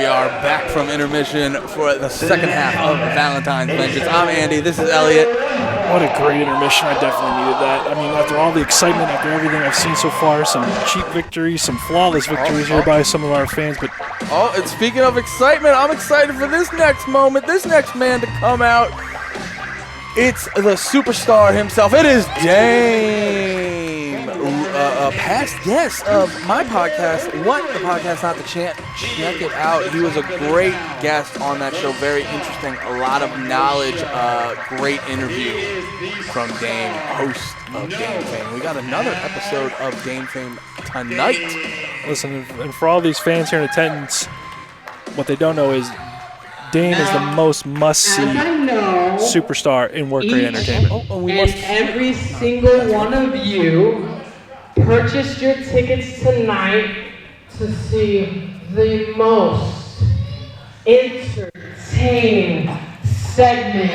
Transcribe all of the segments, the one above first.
we are back from intermission for the second half of Valentine's Vengeance. I'm Andy. This is Elliot. What a great intermission. I definitely needed that. I mean, after all the excitement, after everything I've seen so far, some cheap victories, some flawless victories here by some of our fans. But and speaking of excitement, I'm excited for this next moment, this next man to come out. It's the superstar himself. It is Dame, a past guest of my podcast, What the Podcast Not the Chant. Check it out. He was a great guest on that show. Very interesting. A lot of knowledge. Great interview from Dame, host of Dame Fame. We got another episode of Dame Fame tonight. Listen, and for all these fans here in attendance, what they don't know is Dame is the most must-see superstar in work rate entertainment. Every single one of you purchased your tickets tonight to see the most entertaining segment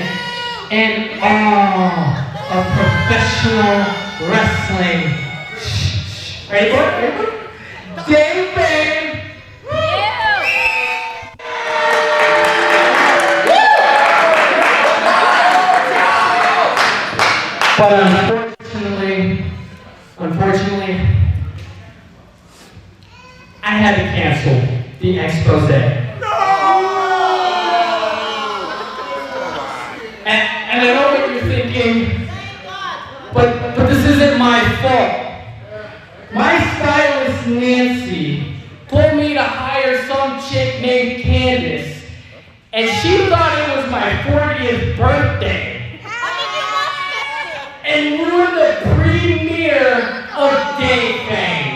in all of professional wrestling. Ready for it? Dame Fame! But unfortunately, I had to cancel the expose. No! And I know what you're thinking, but this isn't my fault. My stylist, Nancy, told me to hire some chick named Candace, and she thought it was my 40th birthday. And ruined the premiere of Dame Fame.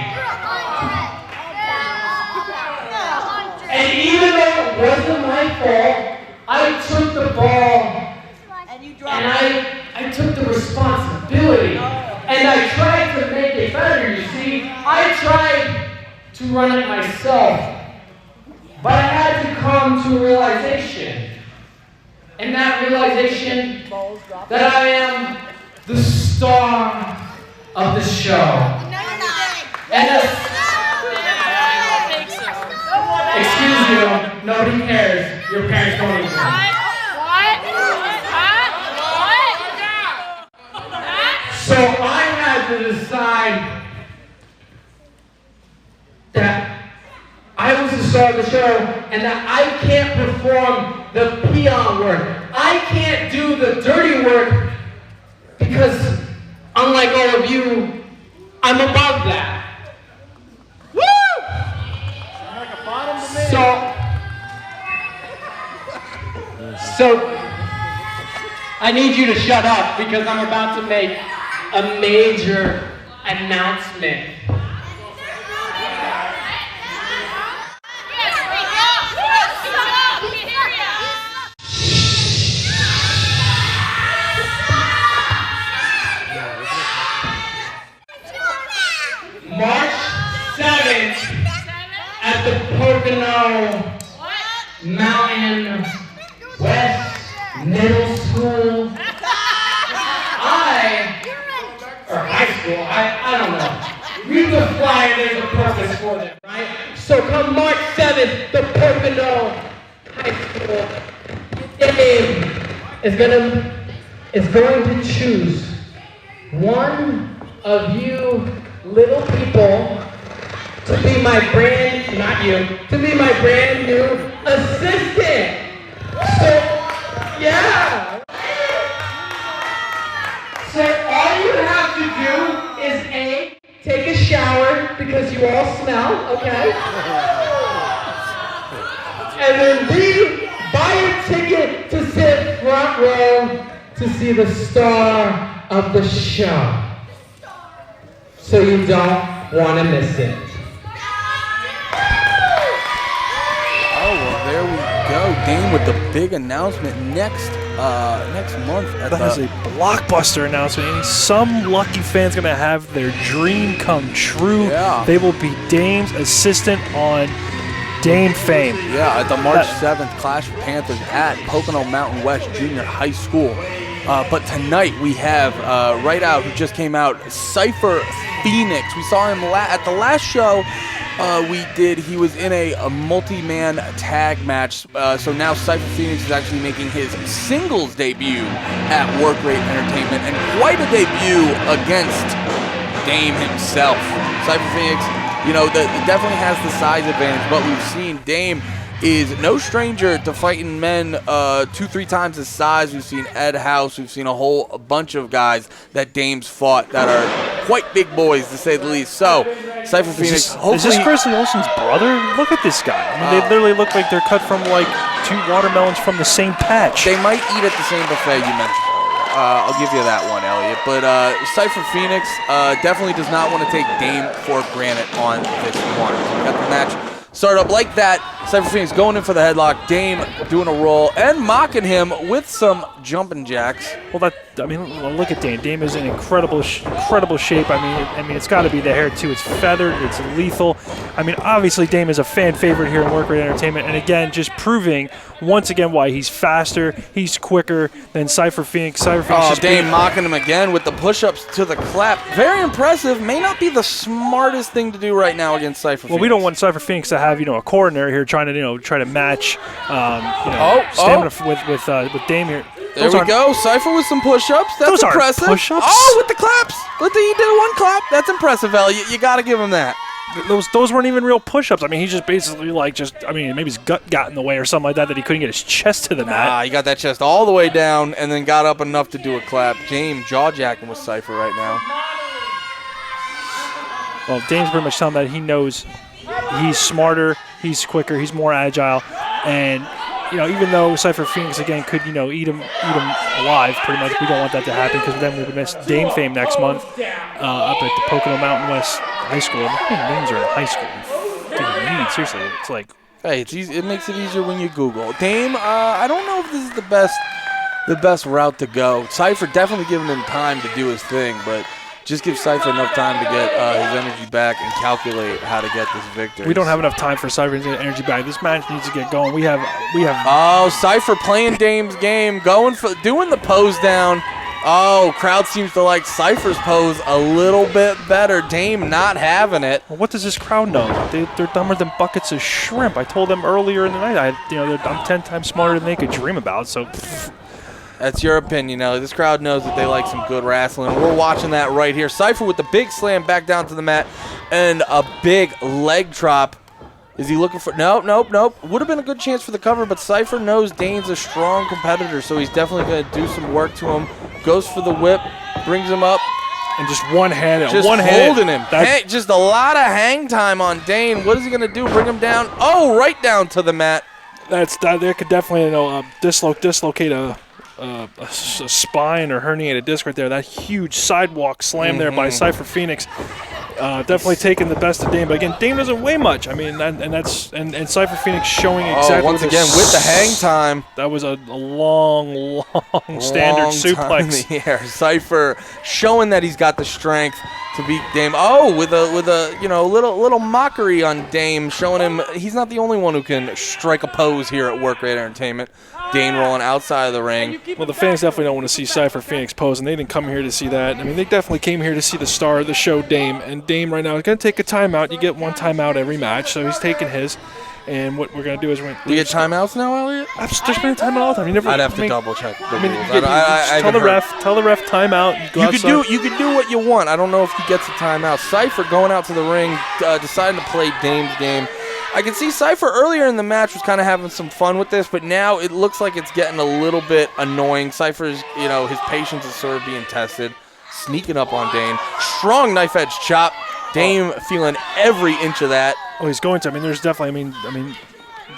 And even though it wasn't my fault, I took the ball and I took the responsibility. And I tried to make it better, you see. I tried to run it myself. But I had to come to a realization. And that realization that I am the star of the show. And excuse you, nobody cares. Your parents don't even care. So I had to decide that I was the star of the show and that I can't perform the peon work. I can't do the dirty work. Because, unlike all of you, I'm above that. Woo! So, I need you to shut up because I'm about to make a major announcement. March 7th at the Pocono Mountain West Middle School. Or high school, I don't know. Read the flyer, there's a purpose for them, right? So come March 7th, the Pocono High School. Dame is going to choose one of you little people to be my brand new assistant. So, yeah. So all you have to do is A, take a shower because you all smell, okay? And then B, buy your ticket to sit front row to see the star of the show. So you don't want to miss it. Oh, well, there we go. Dame with the big announcement next month. That is a blockbuster announcement. And some lucky fan's going to have their dream come true. Yeah. They will be Dame's assistant on Dame Fame. Yeah, at the March 7th Clash of Panthers at Pocono Mountain West Junior High School. But tonight we have, right out, who just came out, Cypher Phoenix. We saw him at the last show. he was in a multi-man tag match. So now Cypher Phoenix is actually making his singles debut at Work Rate Entertainment, and quite a debut against Dame himself. Cypher Phoenix, definitely has the size advantage, but we've seen Dame is no stranger to fighting men 2-3 times his size. We've seen Ed House. We've seen a bunch of guys that Dame's fought that are quite big boys, to say the least. So, Cypher Phoenix, is this Grizzly Olsen's brother? Look at this guy. I mean, they literally look like they're cut from like 2 watermelons from the same patch. They might eat at the same buffet you mentioned earlier. I'll give you that one, Elliot. But Cypher Phoenix definitely does not want to take Dame for granted on this one. So got the match start up like that. Cypher Phoenix going in for the headlock. Dame doing a roll and mocking him with some jumping jacks. Well, look at Dame. Dame is in incredible shape. I mean, it's got to be the hair too. It's feathered. It's lethal. I mean, obviously Dame is a fan favorite here in Work Rate Entertainment, and again, just proving once again why he's faster, he's quicker than Cypher Phoenix. Dame mocking him again with the push-ups to the clap. Very impressive. May not be the smartest thing to do right now against Cypher Phoenix. Well, we don't want Cypher Phoenix to have a coordinator here trying to match stamina with Dame here. There we go. Cypher with some push-ups. That's those impressive. Aren't push-ups. Oh, with the claps. He did one clap. That's impressive, Elliot. You got to give him that. Those weren't even real push-ups. I mean, he just basically maybe his gut got in the way or something like that he couldn't get his chest to the mat. He got that chest all the way down and then got up enough to do a clap. Dame jaw-jacking with Cypher right now. Well, Dame's pretty much telling that he knows he's smarter, he's quicker, he's more agile, and even though Cypher Phoenix again could eat him alive, pretty much we don't want that to happen because then we would miss Dame fame next month up at the Pocono Mountain West High School. How many names are in high school? Seriously, it's like. Hey, it's easy. It makes it easier when you Google Dame. I don't know if this is the best route to go. Cypher definitely giving him time to do his thing, but just give Cypher enough time to get his energy back and calculate how to get this victory. We don't have enough time for Cypher to get energy back. This match needs to get going. We have. Oh, Cypher playing Dame's game, doing the pose down. Oh, crowd seems to like Cypher's pose a little bit better. Dame not having it. Well, what does this crowd know? They're dumber than buckets of shrimp. I told them earlier in the night. I'm 10 times smarter than they could dream about. So. That's your opinion, Ellie. This crowd knows that they like some good wrestling. We're watching that right here. Cypher with the big slam back down to the mat and a big leg drop. Is he looking for... Nope. Would have been a good chance for the cover, but Cypher knows Dane's a strong competitor, so he's definitely going to do some work to him. Goes for the whip, brings him up. And just one-handed. Just holding him. Just a lot of hang time on Dane. What is he going to do? Bring him down? Oh, right down to the mat. That could definitely dislocate a spine or herniated disc right there. That huge sidewalk slam there by Cypher Phoenix. Definitely taking the best of Dame, but again, Dame doesn't weigh much. I mean, and Cypher Phoenix showing exactly. Once again with the hang time. That was a long standard suplex. In the air. Cypher showing that he's got the strength to beat Dame. Oh, with a little mockery on Dame, showing him he's not the only one who can strike a pose here at Work Rate Entertainment. Dane rolling outside of the ring. Well, the fans definitely don't want to see Cypher Phoenix pose, and they didn't come here to see that. I mean, they definitely came here to see the star of the show, Dame. And Dame right now is going to take a timeout. You get one timeout every match, so he's taking his. And what we're going to do is we're going to... Do you get timeouts now, Elliot? There's been a timeout all the time. I'd have to double check the rules. Tell the ref timeout. You can do what you want. I don't know if he gets a timeout. Cypher going out to the ring, deciding to play Dame's game. I can see Cypher earlier in the match was kind of having some fun with this, but now it looks like it's getting a little bit annoying. Cypher's, his patience is sort of being tested. Sneaking up on Dane. Strong knife edge chop. Dame feeling every inch of that. Oh, he's going to. I mean, there's definitely, I mean,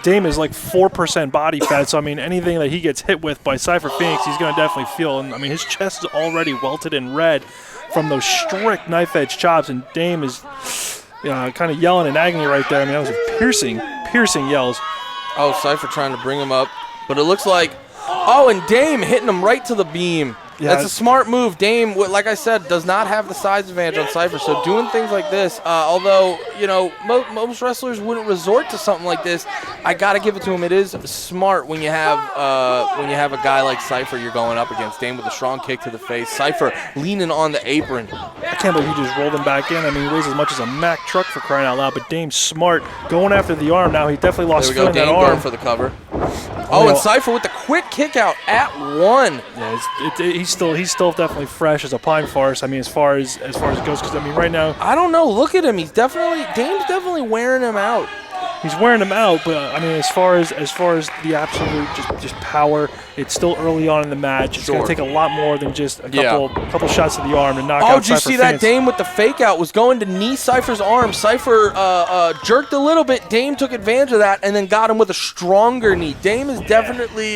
Dame is like 4% body fat, so I mean, anything that he gets hit with by Cypher Phoenix, he's going to definitely feel. And I mean, his chest is already welted in red from those strict knife edge chops, and Dame is kind of yelling in agony right there. I mean, that was piercing yells. Oh, Cypher trying to bring him up, but it looks like, and Dame hitting him right to the beam. That's a smart move. Dame, like I said, does not have the size advantage on Cypher, so doing things like this, although, you know, most wrestlers wouldn't resort to something like this, I got to give it to him. It is smart when you have a guy like Cypher you're going up against. Dame with a strong kick to the face. Cypher leaning on the apron. I can't believe he just rolled him back in. I mean, he weighs as much as a Mack truck for crying out loud, but Dame's smart. Going after the arm now. He definitely lost There we go. that Dame arm. going for the cover. Oh, and Cypher with the quick kick out at 1. Yeah, he's still definitely fresh as a pine farce. I mean, as far as it goes, because I mean, right now I don't know. Look at him. Dame's definitely wearing him out. he's wearing him out. But I mean, as far as the absolute just power, it's still early on in the match. It's going to take a lot more than just a couple shots to the arm to knock out Cypher. Oh, did you see that? Dame with the fake out was going to knee Cypher's arm. Cypher jerked a little bit. Dame took advantage of that and then got him with a stronger knee. Dame is definitely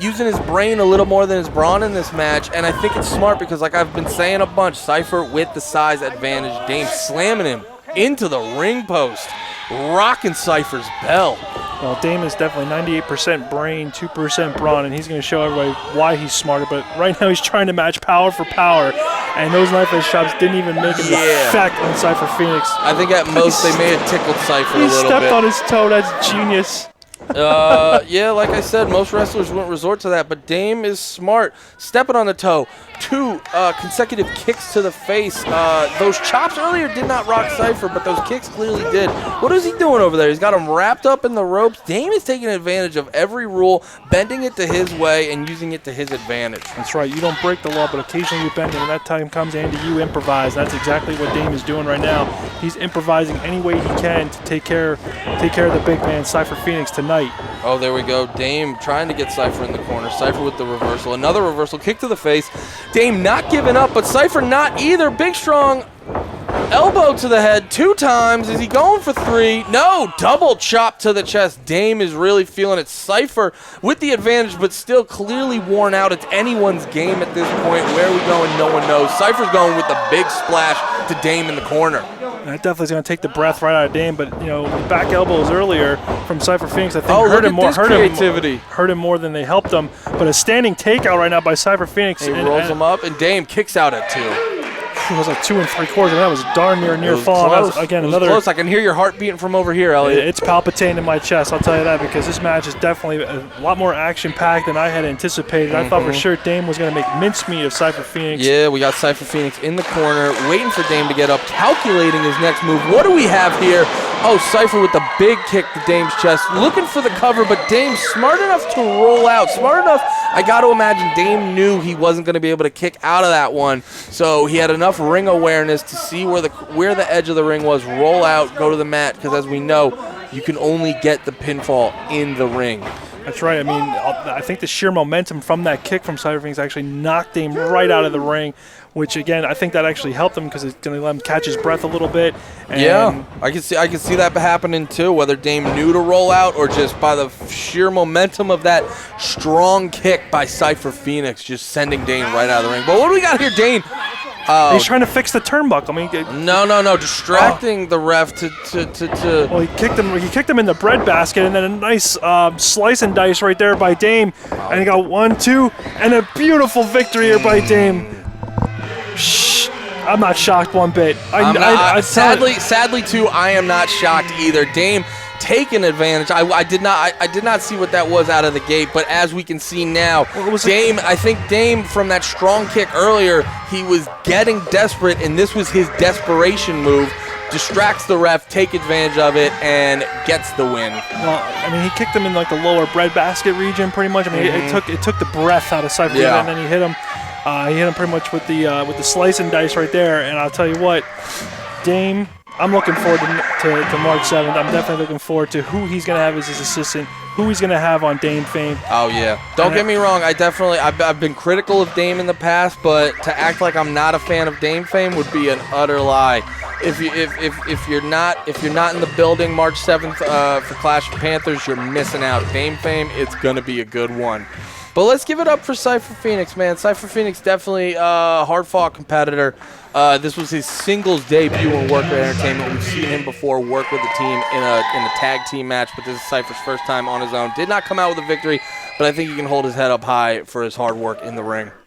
using his brain a little more than his brawn in this match, and I think it's smart because, like I've been saying a bunch, Cypher with the size advantage. Dame slamming him into the ring post, rocking Cypher's bell. Well, Dame is definitely 98% brain, 2% brawn, and he's going to show everybody why he's smarter. But right now he's trying to match power for power, and those knife edge chops didn't even make an effect on Cypher Phoenix. I think at most they may have tickled Cypher a little bit. He stepped on his toe. That's genius. Yeah, like I said, most wrestlers wouldn't resort to that, but Dame is smart. Stepping on the toe. 2 consecutive kicks to the face. Those chops earlier did not rock Cypher, but those kicks clearly did. What is he doing over there? He's got him wrapped up in the ropes. Dame is taking advantage of every rule, bending it to his way, and using it to his advantage. That's right. You don't break the law, but occasionally you bend it. When that time comes, Andy, you improvise. That's exactly what Dame is doing right now. He's improvising any way he can to take care of the big man, Cypher Phoenix, tonight. Oh, there we go. Dame trying to get Cypher in the corner. Cypher with the reversal. Another reversal. Kick to the face. Dame not giving up, but Cypher not either. Big strong elbow to the head 2 times. Is he going for 3? No. Double chop to the chest. Dame is really feeling it. Cypher with the advantage, but still clearly worn out. It's anyone's game at this point. Where are we going? No one knows. Cypher's going with the big splash to Dame in the corner. That definitely is going to take the breath right out of Dame, but you know, the back elbows earlier from Cypher Phoenix, I think hurt him more than they helped him. But a standing takeout right now by Cypher Phoenix. He rolls him up, and Dame kicks out at 2. It was like 2 3/4, and that was darn near falling. Again, another close. I can hear your heart beating from over here, Elliot. It's palpitating in my chest, I'll tell you that, because this match is definitely a lot more action-packed than I had anticipated. I thought for sure Dame was going to make mincemeat of Cypher Phoenix. Yeah, we got Cypher Phoenix in the corner, waiting for Dame to get up, calculating his next move. What do we have here? Oh, Cypher with the big kick to Dame's chest, looking for the cover, but Dame's smart enough to roll out. Smart enough, I got to imagine Dame knew he wasn't going to be able to kick out of that one, so he had enough ring awareness to see where the edge of the ring was, roll out, go to the mat, because as we know, you can only get the pinfall in the ring. That's right. I mean, I think the sheer momentum from that kick from Cypher Phoenix actually knocked Dame right out of the ring, which again, I think that actually helped him because it's going to let him catch his breath a little bit. And yeah, I can see that happening too, whether Dame knew to roll out or just by the sheer momentum of that strong kick by Cypher Phoenix, just sending Dame right out of the ring. But what do we got here, Dame? He's trying to fix the turnbuckle. I mean, no, distracting the ref to. Well, he kicked him in the bread basket, and then a nice slice and dice right there by Dame, and he got 1, 2, and a beautiful victory here by Dame. Shh, I'm not shocked one bit. Sadly too, I am not shocked either. Dame taking advantage. I did not see what that was out of the gate, but as we can see now, I think Dame from that strong kick earlier, he was getting desperate, and this was his desperation move. Distracts the ref, take advantage of it, and gets the win. Well, I mean, he kicked him in like the lower breadbasket region, pretty much. I mean, it took the breath out of Cypher, and then he hit him. He hit him pretty much with the slice and dice right there. And I'll tell you what, Dame, I'm looking forward to March 7th. I'm definitely looking forward to who he's going to have as his assistant, who he's going to have on Dame Fame. Oh, yeah. Don't get me wrong. I've been critical of Dame in the past, but to act like I'm not a fan of Dame Fame would be an utter lie. If you're not in the building March 7th for Clash of Panthers, you're missing out. Dame Fame, it's going to be a good one. But let's give it up for Cypher Phoenix, man. Cypher Phoenix definitely a hard-fought competitor. This was his singles debut in Worker Entertainment. We've seen him before work with the team in a tag team match, but this is Cypher's first time on his own. Did not come out with a victory, but I think he can hold his head up high for his hard work in the ring.